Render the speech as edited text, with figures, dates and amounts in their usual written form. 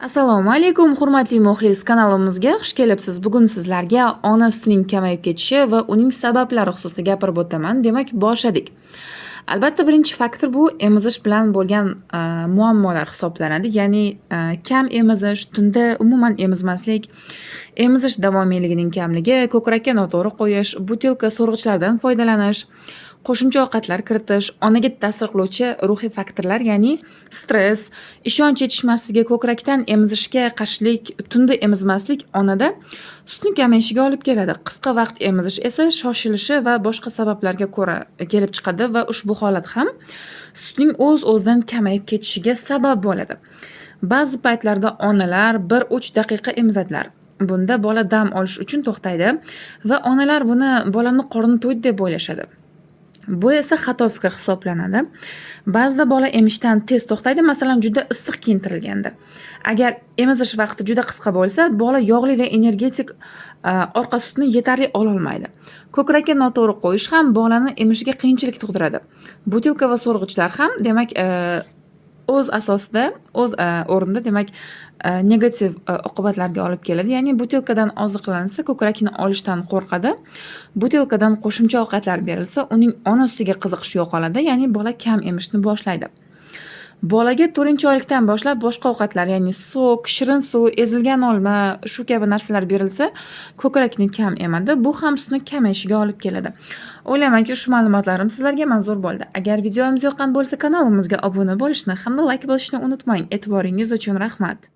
Assalomu alaykum, hurmatli muxlis, kanalimizga xush kelibsiz. Bugun sizlarga ona sutining kamayib ketishi va uning sabablari xususida gapirib o'taman. Demak, boshladik. Albatta, birinchi faktor bu emizish bilan bo'lgan muammolar hisoblanadi. Ya'ni kam emizish, tunda umuman emizmaslik, emizish davomiyligining kamligi, ko'krakka noto'g'ri qo'yish, butilka so'rg'ichlardan foydalanish, qo'shimcha ovqatlar kiritish, onaga ta'sir qiluvchi ruhiy faktorlar, ya'ni stress, ishonch yetishmasligi, ko'krakdan emizishga qarshilik, tunda emizmaslik onada sutning kamayishiga olib keladi. Qisqa vaqt emizish esa shoshilishi va boshqa sabablarga ko'ra kelib chiqadi va ushbu holat ham sutning o'z-o'zidan kamayib ketishiga sabab bo'ladi. Ba'zi paytlarda onalar 1-3 daqiqa emizadilar. Bunda bola dam olish uchun to'xtaydi va onalar buni bolamni qorni to'ydi deb o'ylashadi. Bu esa xato fikr hisoblanadi. Ba'zida bola emishdan tez to'xtaydi, masalan, juda issiq kiyintirilganda. Agar emizish vaqti juda qisqa bo'lsa, bola yog'li va energetik orqa sutni yetarli ololmaydi. Ko'krakka noto'g'ri qo'yish ham bolani emishiga qiyinchilik tug'diradi. Butilka va so'rg'ichlar ham, demak, o'z asosida, o'z o'rnida, demak, negativ oqibatlarga olib keladi. Ya'ni butilkadan oziqlansa, ko'krakni olishdan qo'rqadi. Butilkadan qo'shimcha ovqatlar berilsa, uning ona sutiga qiziqish yo'qoladi, ya'ni bola kam emishni boshlaydi. Bolaga 4-oylikdan boshlab boshqa ovqatlar, ya'ni sok, shirin suv, ezilgan olma, shu kabi narsalar berilsa, ko'krakni kam emadi. Bu ham sutni kamayishiga olib keladi. O'ylaymanki, ushbu ma'lumotlarim sizlarga manzur bo'ldi. Agar videomiz yoqqan bo'lsa, kanalimizga obuna bo'lishni hamda like bosishni unutmang. E'tiboringiz uchun rahmat.